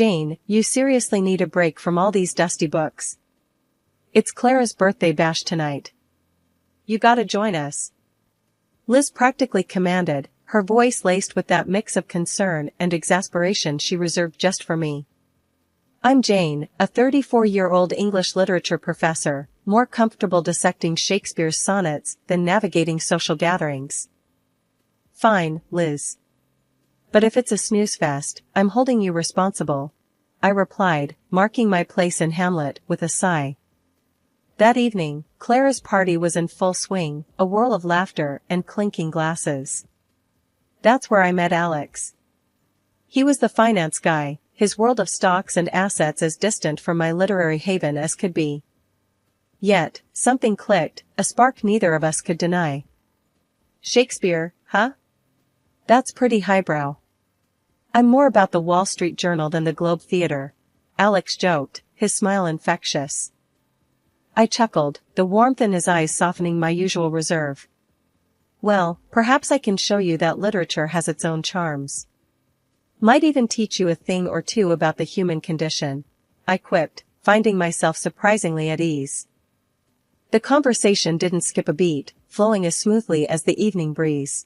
Jane, you seriously need a break from all these dusty books. It's Clara's birthday bash tonight. You gotta join us. Liz practically commanded, her voice laced with that mix of concern and exasperation she reserved just for me. I'm Jane, a 34-year-old English literature professor, more comfortable dissecting Shakespeare's sonnets than navigating social gatherings. Fine, Liz. But if it's a snooze fest, I'm holding you responsible, I replied, marking my place in Hamlet with a sigh. That evening, Clara's party was in full swing, a whirl of laughter and clinking glasses. That's where I met Alex. He was the finance guy, his world of stocks and assets as distant from my literary haven as could be. Yet, something clicked, a spark neither of us could deny. Shakespeare, huh? That's pretty highbrow. I'm more about the Wall Street Journal than the Globe Theatre, Alex joked, his smile infectious. I chuckled, the warmth in his eyes softening my usual reserve. Well, perhaps I can show you that literature has its own charms. Might even teach you a thing or two about the human condition, I quipped, finding myself surprisingly at ease. The conversation didn't skip a beat, flowing as smoothly as the evening breeze.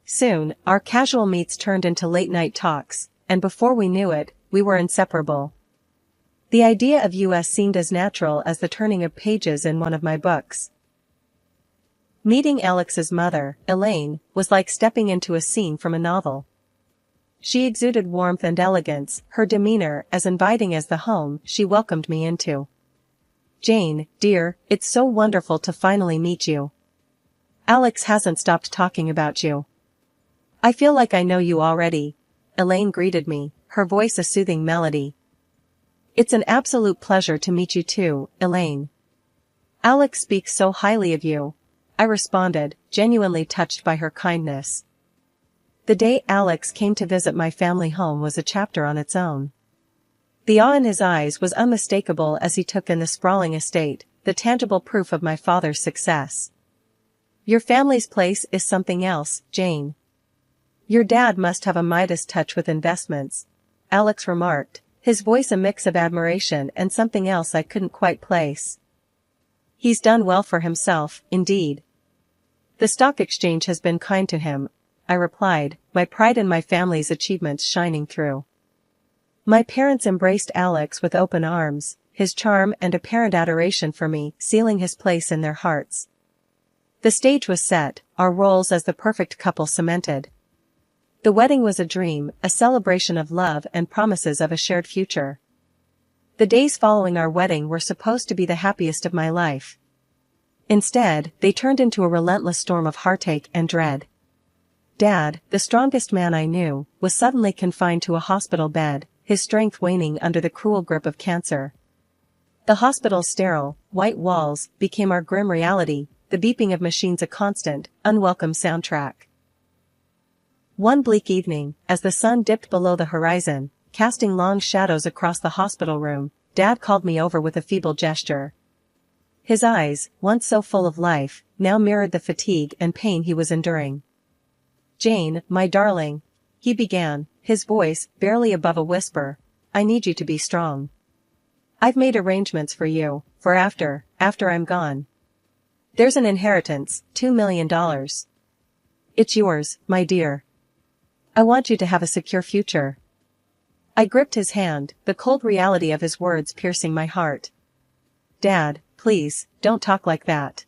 Soon, our casual meets turned into late-night talks, and before we knew it, we were inseparable. The idea of us seemed as natural as the turning of pages in one of my books. Meeting Alex's mother, Elaine, was like stepping into a scene from a novel. She exuded warmth and elegance, her demeanor as inviting as the home she welcomed me into. Jane, dear, it's so wonderful to finally meet you. Alex hasn't stopped talking about you. I feel like I know you already, Elaine greeted me, her voice a soothing melody. It's an absolute pleasure to meet you too, Elaine. Alex speaks so highly of you, I responded, genuinely touched by her kindness. The day Alex came to visit my family home was a chapter on its own. The awe in his eyes was unmistakable as he took in the sprawling estate, the tangible proof of my father's success. Your family's place is something else, Jane. Your dad must have a Midas touch with investments, Alex remarked, his voice a mix of admiration and something else I couldn't quite place. He's done well for himself, indeed. The stock exchange has been kind to him, I replied, my pride in my family's achievements shining through. My parents embraced Alex with open arms, his charm and apparent adoration for me sealing his place in their hearts. The stage was set, our roles as the perfect couple cemented. The wedding was a dream, a celebration of love and promises of a shared future. The days following our wedding were supposed to be the happiest of my life. Instead, they turned into a relentless storm of heartache and dread. Dad, the strongest man I knew, was suddenly confined to a hospital bed, his strength waning under the cruel grip of cancer. The hospital's sterile, white walls became our grim reality, the beeping of machines a constant, unwelcome soundtrack. One bleak evening, as the sun dipped below the horizon, casting long shadows across the hospital room, Dad called me over with a feeble gesture. His eyes, once so full of life, now mirrored the fatigue and pain he was enduring. Jane, my darling, he began, his voice barely above a whisper, I need you to be strong. I've made arrangements for you, for after I'm gone. There's an inheritance, $2 million. It's yours, my dear. I want you to have a secure future. I gripped his hand, the cold reality of his words piercing my heart. Dad, please, don't talk like that.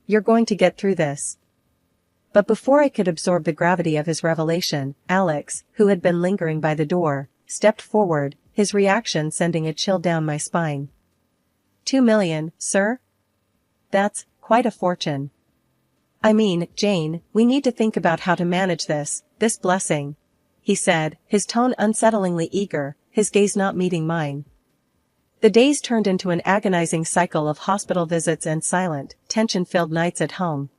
You're going to get through this. But before I could absorb the gravity of his revelation, Alex, who had been lingering by the door, stepped forward, his reaction sending a chill down my spine. $2 million, sir? That's quite a fortune. I mean, Jane, we need to think about how to manage this blessing, he said, his tone unsettlingly eager, his gaze not meeting mine. The days turned into an agonizing cycle of hospital visits and silent, tension-filled nights at home.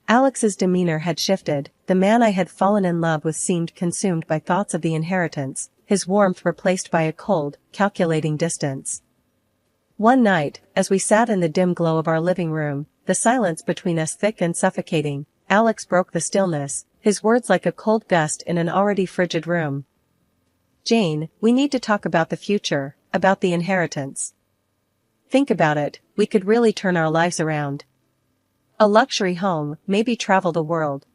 Alex's demeanor had shifted, the man I had fallen in love with seemed consumed by thoughts of the inheritance, his warmth replaced by a cold, calculating distance. One night, as we sat in the dim glow of our living room, the silence between us thick and suffocating, Alex broke the stillness, his words like a cold gust in an already frigid room. Jane, we need to talk about the future, about the inheritance. Think about it, we could really turn our lives around. A luxury home, maybe travel the world.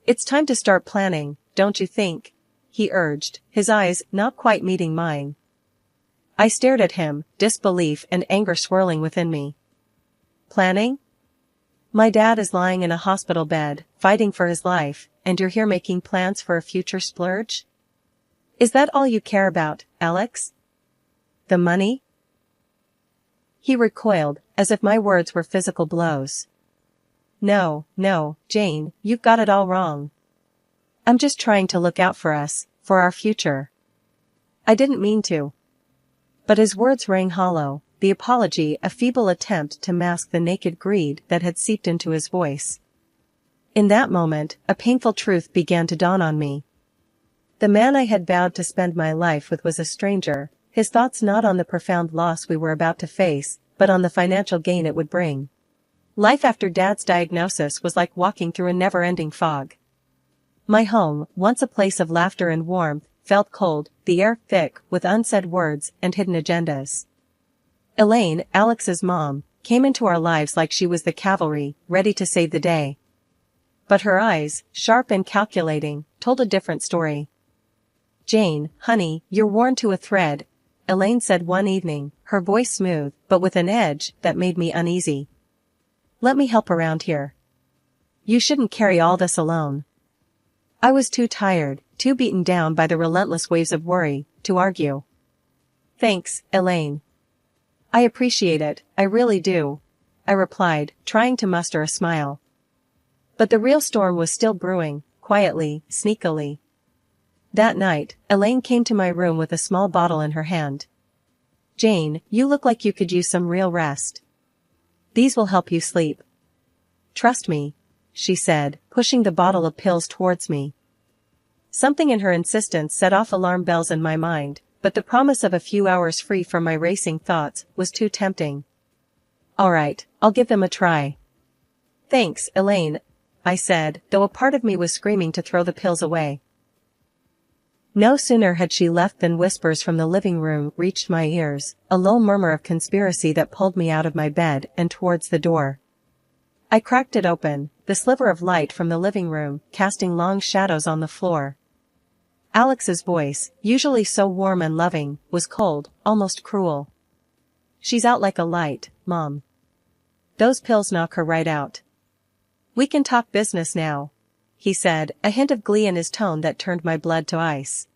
It's time to start planning, don't you think? He urged, his eyes not quite meeting mine. I stared at him, disbelief and anger swirling within me. Planning? My dad is lying in a hospital bed, fighting for his life, and you're here making plans for a future splurge? Is that all you care about, Alex? The money? He recoiled, as if my words were physical blows. No, Jane, you've got it all wrong. I'm just trying to look out for us, for our future. I didn't mean to. But his words rang hollow, the apology a feeble attempt to mask the naked greed that had seeped into his voice. In that moment, a painful truth began to dawn on me. The man I had vowed to spend my life with was a stranger, his thoughts not on the profound loss we were about to face, but on the financial gain it would bring. Life after Dad's diagnosis was like walking through a never-ending fog. My home, once a place of laughter and warmth, felt cold, the air thick with unsaid words and hidden agendas. Elaine, Alex's mom, came into our lives like she was the cavalry, ready to save the day. But her eyes, sharp and calculating, told a different story. Jane, honey, you're worn to a thread, Elaine said one evening, her voice smooth, but with an edge that made me uneasy. Let me help around here. You shouldn't carry all this alone. I was too tired, too beaten down by the relentless waves of worry, to argue. Thanks, Elaine. I appreciate it, I really do, I replied, trying to muster a smile. But the real storm was still brewing, quietly, sneakily. That night, Elaine came to my room with a small bottle in her hand. Jane, you look like you could use some real rest. These will help you sleep. Trust me, she said, pushing the bottle of pills towards me. Something in her insistence set off alarm bells in my mind, but the promise of a few hours free from my racing thoughts was too tempting. All right, I'll give them a try. Thanks, Elaine, I said, though a part of me was screaming to throw the pills away. No sooner had she left than whispers from the living room reached my ears, a low murmur of conspiracy that pulled me out of my bed and towards the door. I cracked it open, the sliver of light from the living room casting long shadows on the floor. Alex's voice, usually so warm and loving, was cold, almost cruel. She's out like a light, Mom. Those pills knock her right out. We can talk business now, he said, a hint of glee in his tone that turned my blood to ice.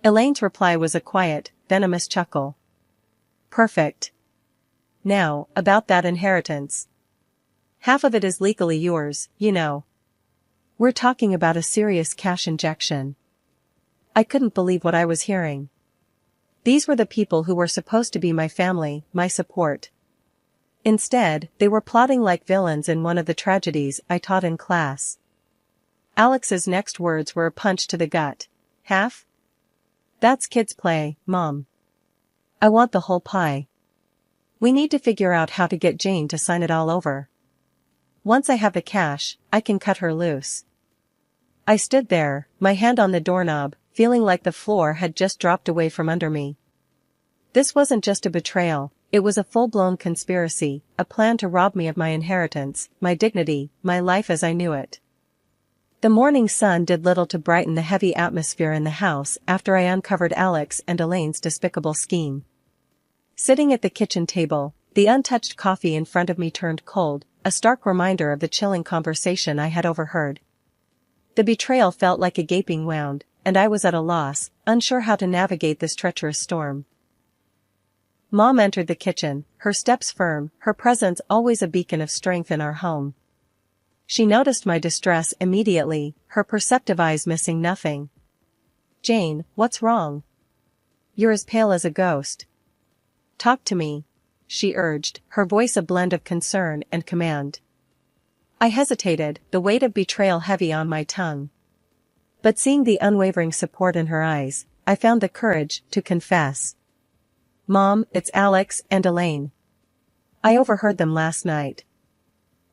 Elaine's reply was a quiet, venomous chuckle. Perfect. Now, about that inheritance. Half of it is legally yours, you know. We're talking about a serious cash injection. I couldn't believe what I was hearing. These were the people who were supposed to be my family, my support. Instead, they were plotting like villains in one of the tragedies I taught in class. Alex's next words were a punch to the gut. Half? That's kids' play, Mom. I want the whole pie. We need to figure out how to get Jane to sign it all over. Once I have the cash, I can cut her loose. I stood there, my hand on the doorknob, feeling like the floor had just dropped away from under me. This wasn't just a betrayal, it was a full-blown conspiracy, a plan to rob me of my inheritance, my dignity, my life as I knew it. The morning sun did little to brighten the heavy atmosphere in the house after I uncovered Alex and Elaine's despicable scheme. Sitting at the kitchen table, the untouched coffee in front of me turned cold, a stark reminder of the chilling conversation I had overheard. The betrayal felt like a gaping wound, and I was at a loss, unsure how to navigate this treacherous storm. Mom entered the kitchen, her steps firm, her presence always a beacon of strength in our home. She noticed my distress immediately, her perceptive eyes missing nothing. Jane, what's wrong? You're as pale as a ghost. Talk to me, she urged, her voice a blend of concern and command. I hesitated, the weight of betrayal heavy on my tongue. But seeing the unwavering support in her eyes, I found the courage to confess. Mom, it's Alex and Elaine. I overheard them last night.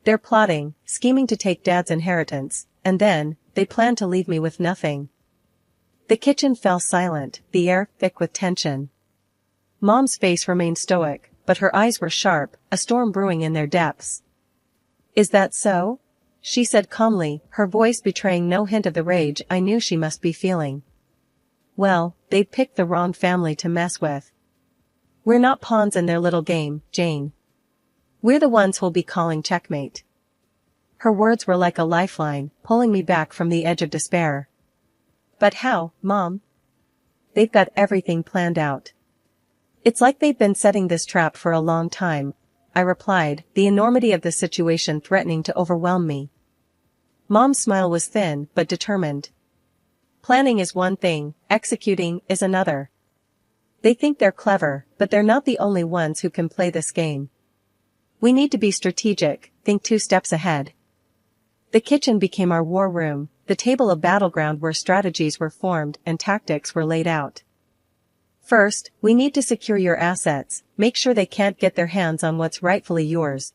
They're plotting, scheming to take Dad's inheritance, and then, they plan to leave me with nothing. The kitchen fell silent, the air thick with tension. Mom's face remained stoic, but her eyes were sharp, a storm brewing in their depths. "Is that so?" she said calmly, her voice betraying no hint of the rage I knew she must be feeling. "Well, they'd picked the wrong family to mess with. We're not pawns in their little game, Jane. We're the ones who'll be calling checkmate." Her words were like a lifeline, pulling me back from the edge of despair. "But how, Mom?" "They've got everything planned out. It's like they've been setting this trap for a long time," I replied, the enormity of the situation threatening to overwhelm me. Mom's smile was thin but determined. "Planning is one thing, executing is another. They think they're clever, but they're not the only ones who can play this game. We need to be strategic, think 2 steps ahead." The kitchen became our war room, the table of battleground where strategies were formed and tactics were laid out. "First, we need to secure your assets, make sure they can't get their hands on what's rightfully yours,"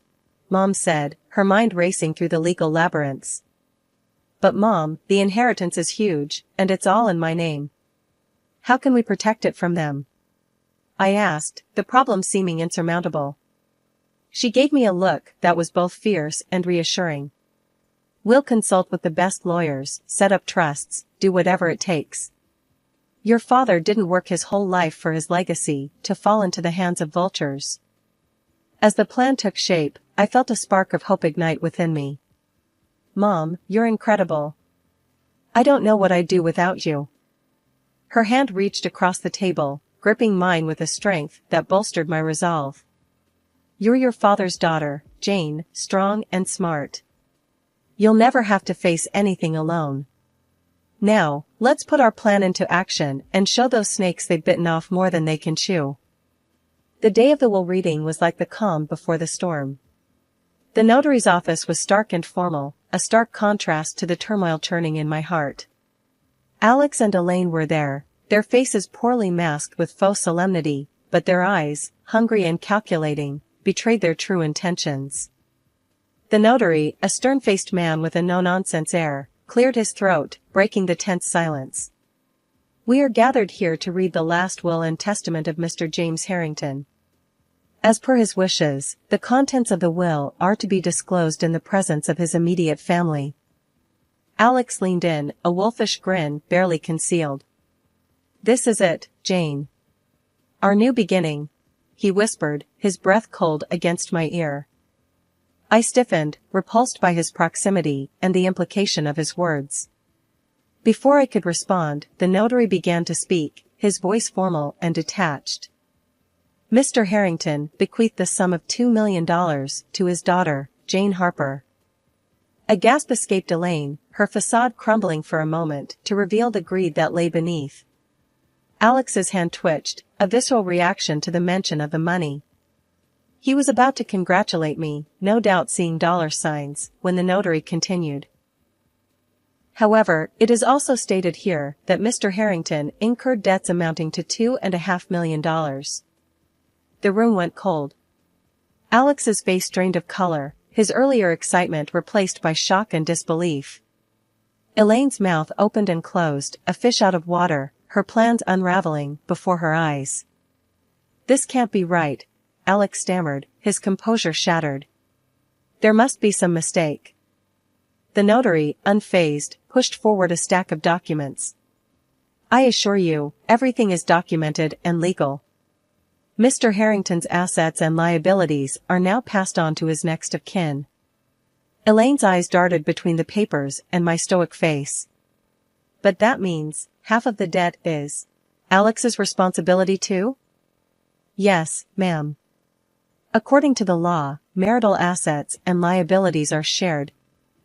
Mom said, her mind racing through the legal labyrinths. "But Mom, the inheritance is huge, and it's all in my name. How can we protect it from them?" I asked, the problem seeming insurmountable. She gave me a look that was both fierce and reassuring. "We'll consult with the best lawyers, set up trusts, do whatever it takes. Your father didn't work his whole life for his legacy to fall into the hands of vultures." As the plan took shape, I felt a spark of hope ignite within me. "Mom, you're incredible. I don't know what I'd do without you." Her hand reached across the table, gripping mine with a strength that bolstered my resolve. "You're your father's daughter, Jane, strong and smart. You'll never have to face anything alone. Now, let's put our plan into action and show those snakes they've bitten off more than they can chew." The day of the will reading was like the calm before the storm. The notary's office was stark and formal, a stark contrast to the turmoil churning in my heart. Alex and Elaine were there, their faces poorly masked with faux solemnity, but their eyes, hungry and calculating, betrayed their true intentions. The notary, a stern-faced man with a no-nonsense air, cleared his throat, breaking the tense silence. "We are gathered here to read the last will and testament of Mr. James Harrington. As per his wishes, the contents of the will are to be disclosed in the presence of his immediate family." Alex leaned in, a wolfish grin barely concealed. "This is it, Jane. Our new beginning," he whispered, his breath cold against my ear. I stiffened, repulsed by his proximity and the implication of his words. Before I could respond, the notary began to speak, his voice formal and detached. "Mr. Harrington bequeathed the sum of $2 million to his daughter, Jane Harper." A gasp escaped Elaine, her facade crumbling for a moment to reveal the greed that lay beneath. Alex's hand twitched, a visceral reaction to the mention of the money. He was about to congratulate me, no doubt seeing dollar signs, when the notary continued. "However, it is also stated here that Mr. Harrington incurred debts amounting to $2.5 million. The room went cold. Alex's face drained of color, his earlier excitement replaced by shock and disbelief. Elaine's mouth opened and closed, a fish out of water, her plans unraveling before her eyes. "This can't be right," Alex stammered, his composure shattered. "There must be some mistake." The notary, unfazed, pushed forward a stack of documents. "I assure you, everything is documented and legal. Mr. Harrington's assets and liabilities are now passed on to his next of kin." Elaine's eyes darted between the papers and my stoic face. "But that means, half of the debt is Alex's responsibility too?" "Yes, ma'am. According to the law, marital assets and liabilities are shared,"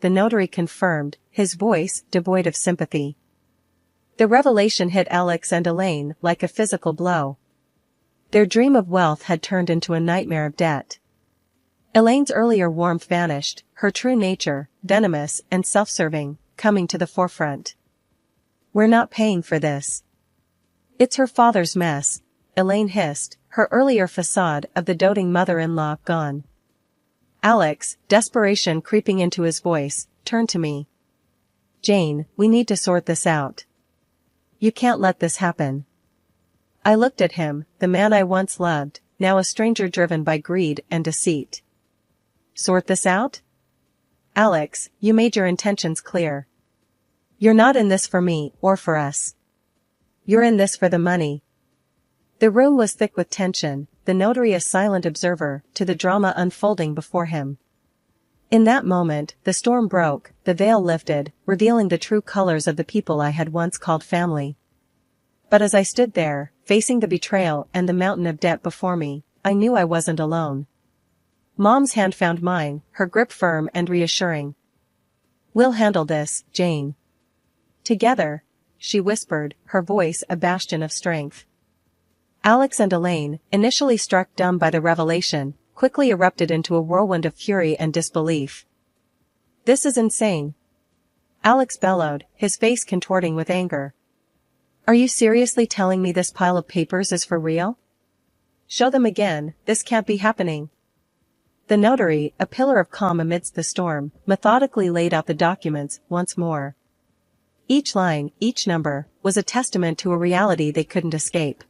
the notary confirmed, his voice devoid of sympathy. The revelation hit Alex and Elaine like a physical blow. Their dream of wealth had turned into a nightmare of debt. Elaine's earlier warmth vanished, her true nature, venomous and self-serving, coming to the forefront. "We're not paying for this. It's her father's mess," Elaine hissed, her earlier facade of the doting mother-in-law gone. Alex, desperation creeping into his voice, turned to me. "Jane, we need to sort this out. You can't let this happen. I looked at him, the man I once loved, now a stranger driven by greed and deceit. Sort this out? Alex, you made your intentions clear. You're not in this for me or for us. You're in this for the money. The room was thick with tension, the notary a silent observer to the drama unfolding before him. In that moment, the storm broke, the veil lifted, revealing the true colors of the people I had once called family. But as I stood there, facing the betrayal and the mountain of debt before me, I knew I wasn't alone. Mom's hand found mine, her grip firm and reassuring. We'll handle this, Jane. Together, she whispered, her voice a bastion of strength. Alex and Elaine, initially struck dumb by the revelation, quickly erupted into a whirlwind of fury and disbelief. This is insane. Alex bellowed, his face contorting with anger. Are you seriously telling me this pile of papers is for real? Show them again, this can't be happening. The notary, a pillar of calm amidst the storm, methodically laid out the documents once more. Each line, each number, was a testament to a reality they couldn't escape.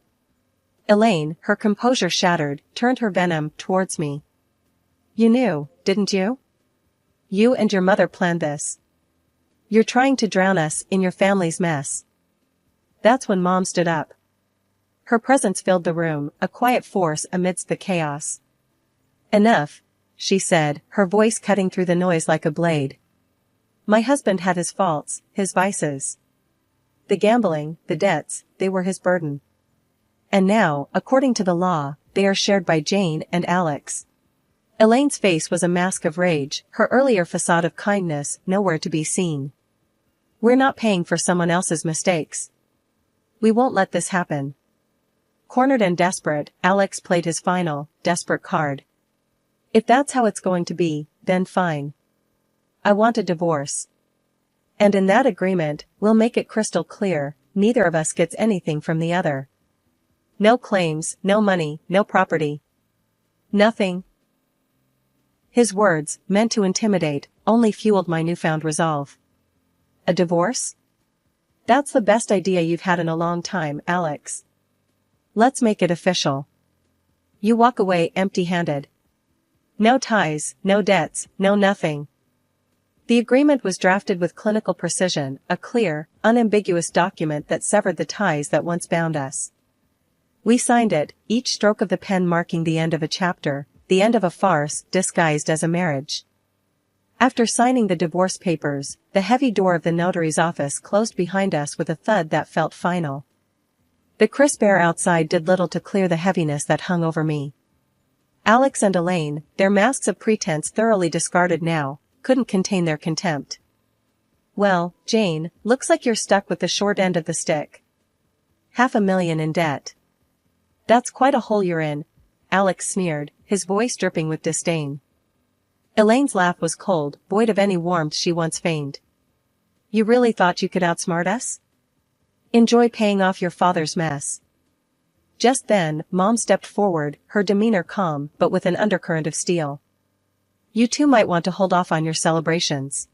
Elaine, her composure shattered, turned her venom towards me. You knew, didn't you? You and your mother planned this. You're trying to drown us in your family's mess. That's when Mom stood up. Her presence filled the room, a quiet force amidst the chaos. Enough, she said, her voice cutting through the noise like a blade. My husband had his faults, his vices. The gambling, the debts, they were his burden. And now, according to the law, they are shared by Jane and Alex. Elaine's face was a mask of rage, her earlier facade of kindness nowhere to be seen. We're not paying for someone else's mistakes. We won't let this happen. Cornered and desperate, Alex played his final, desperate card. If that's how it's going to be, then fine. I want a divorce. And in that agreement, we'll make it crystal clear, neither of us gets anything from the other. No claims, no money, no property. Nothing. His words, meant to intimidate, only fueled my newfound resolve. A divorce? That's the best idea you've had in a long time, Alex. Let's make it official. You walk away empty-handed. No ties, no debts, no nothing. The agreement was drafted with clinical precision, a clear, unambiguous document that severed the ties that once bound us. We signed it, each stroke of the pen marking the end of a chapter, the end of a farce disguised as a marriage. After signing the divorce papers, the heavy door of the notary's office closed behind us with a thud that felt final. The crisp air outside did little to clear the heaviness that hung over me. Alex and Elaine, their masks of pretense thoroughly discarded now, couldn't contain their contempt. Well, Jane, looks like you're stuck with the short end of the stick. $500,000 in debt. That's quite a hole you're in, Alex sneered, his voice dripping with disdain. Elaine's laugh was cold, void of any warmth she once feigned. You really thought you could outsmart us? Enjoy paying off your father's mess. Just then, Mom stepped forward, her demeanor calm but with an undercurrent of steel. You two might want to hold off on your celebrations.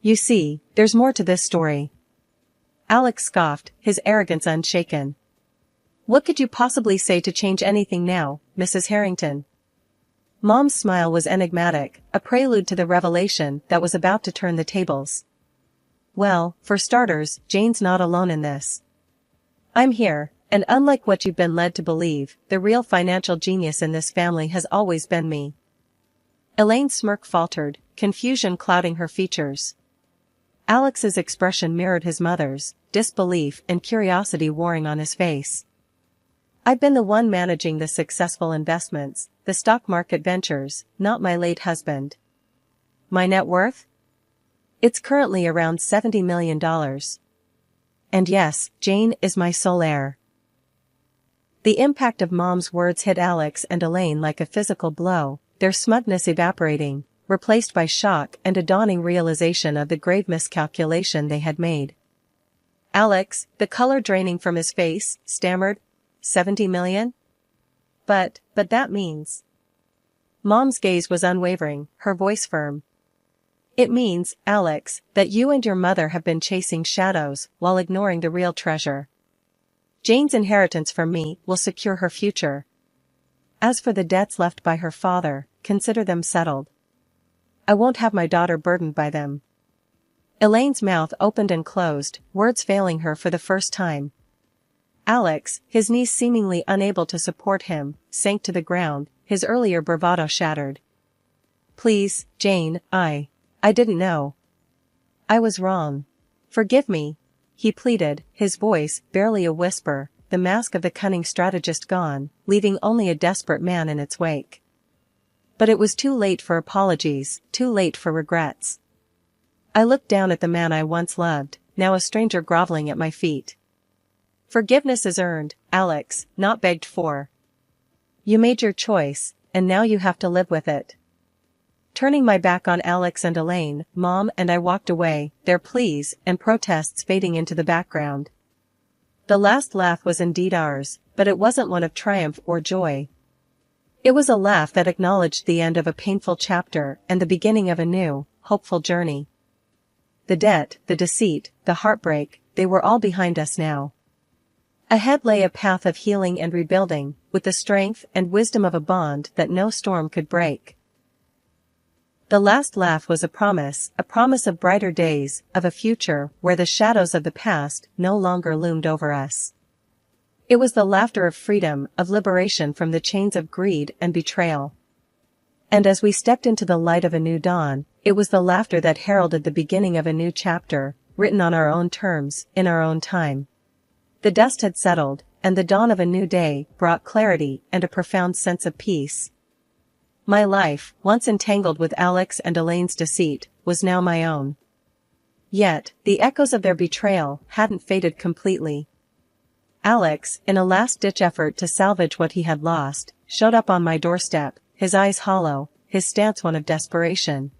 You see, there's more to this story. Alex scoffed, his arrogance unshaken. What could you possibly say to change anything now, Mrs. Harrington? Mom's smile was enigmatic, a prelude to the revelation that was about to turn the tables. Well, for starters, Jane's not alone in this. I'm here, and unlike what you've been led to believe, the real financial genius in this family has always been me. Elaine's smirk faltered, confusion clouding her features. Alex's expression mirrored his mother's, disbelief and curiosity warring on his face. I've been the one managing the successful investments, the stock market ventures, not my late husband. My net worth? It's currently around $70 million. And yes, Jane is my sole heir. The impact of Mom's words hit Alex and Elaine like a physical blow, their smugness evaporating, replaced by shock and a dawning realization of the grave miscalculation they had made. Alex, the color draining from his face, stammered, 70 million? But that means. Mom's gaze was unwavering, her voice firm. It means, Alex, that you and your mother have been chasing shadows while ignoring the real treasure. Jane's inheritance from me will secure her future. As for the debts left by her father, consider them settled. I won't have my daughter burdened by them. Elaine's mouth opened and closed, words failing her for the first time. Alex, his knees seemingly unable to support him, sank to the ground, his earlier bravado shattered. Please, Jane, I didn't know. I was wrong. Forgive me, he pleaded, his voice barely a whisper, the mask of the cunning strategist gone, leaving only a desperate man in its wake. But it was too late for apologies, too late for regrets. I looked down at the man I once loved, now a stranger groveling at my feet. Forgiveness is earned, Alex, not begged for. You made your choice, and now you have to live with it. Turning my back on Alex and Elaine, Mom and I walked away, their pleas and protests fading into the background. The last laugh was indeed ours, but it wasn't one of triumph or joy. It was a laugh that acknowledged the end of a painful chapter and the beginning of a new, hopeful journey. The debt, the deceit, the heartbreak, they were all behind us now. Ahead lay a path of healing and rebuilding, with the strength and wisdom of a bond that no storm could break. The last laugh was a promise of brighter days, of a future where the shadows of the past no longer loomed over us. It was the laughter of freedom, of liberation from the chains of greed and betrayal. And as we stepped into the light of a new dawn, it was the laughter that heralded the beginning of a new chapter, written on our own terms, in our own time. The dust had settled, and the dawn of a new day brought clarity and a profound sense of peace. My life, once entangled with Alex and Elaine's deceit, was now my own. Yet, the echoes of their betrayal hadn't faded completely. Alex, in a last-ditch effort to salvage what he had lost, showed up on my doorstep, his eyes hollow, his stance one of desperation.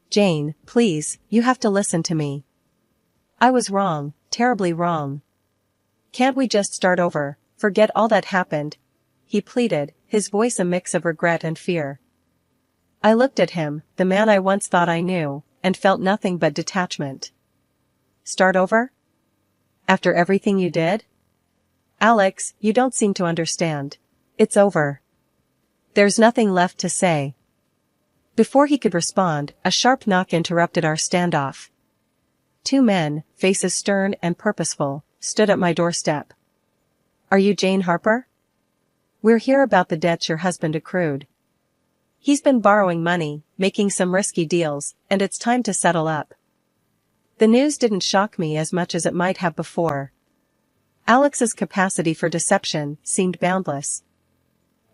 Jane, please, you have to listen to me. I was wrong, terribly wrong. Can't we just start over, forget all that happened? He pleaded, his voice a mix of regret and fear. I looked at him, the man I once thought I knew, and felt nothing but detachment. Start over? After everything you did? Alex, you don't seem to understand. It's over. There's nothing left to say. Before he could respond, a sharp knock interrupted our standoff. Two men, faces stern and purposeful, stood at my doorstep. Are you Jane Harper? We're here about the debts your husband accrued. He's been borrowing money, making some risky deals, and it's time to settle up. The news didn't shock me as much as it might have before. Alex's capacity for deception seemed boundless.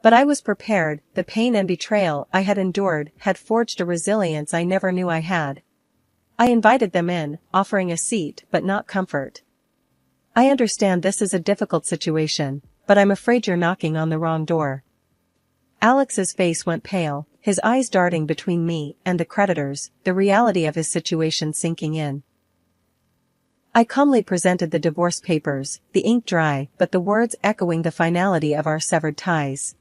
But I was prepared, the pain and betrayal I had endured had forged a resilience I never knew I had. I invited them in, offering a seat but not comfort. I understand this is a difficult situation, but I'm afraid you're knocking on the wrong door. Alex's face went pale, his eyes darting between me and the creditors, the reality of his situation sinking in. I calmly presented the divorce papers, the ink dry, but the words echoing the finality of our severed ties.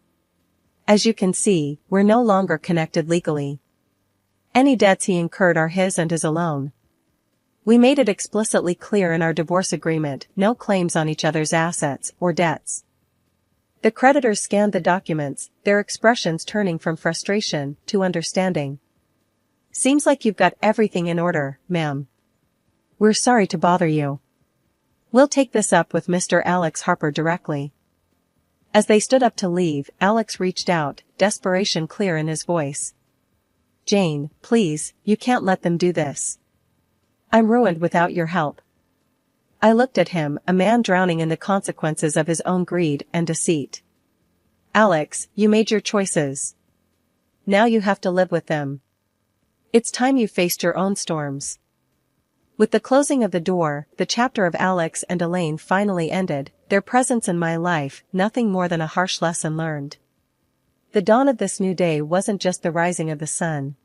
As you can see, we're no longer connected legally. Any debts he incurred are his and his alone. We made it explicitly clear in our divorce agreement, no claims on each other's assets or debts. The creditors scanned the documents, their expressions turning from frustration to understanding. Seems like you've got everything in order, ma'am. We're sorry to bother you. We'll take this up with Mr. Alex Harper directly. As they stood up to leave, Alex reached out, desperation clear in his voice. Jane, please, you can't let them do this. I'm ruined without your help. I looked at him, a man drowning in the consequences of his own greed and deceit. Alex, you made your choices. Now you have to live with them. It's time you faced your own storms. With the closing of the door, the chapter of Alex and Elaine finally ended, their presence in my life, nothing more than a harsh lesson learned. The dawn of this new day wasn't just the rising of the sun.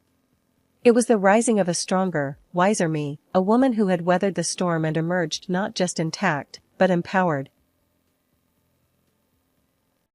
It was the rising of a stronger, wiser me, a woman who had weathered the storm and emerged not just intact, but empowered.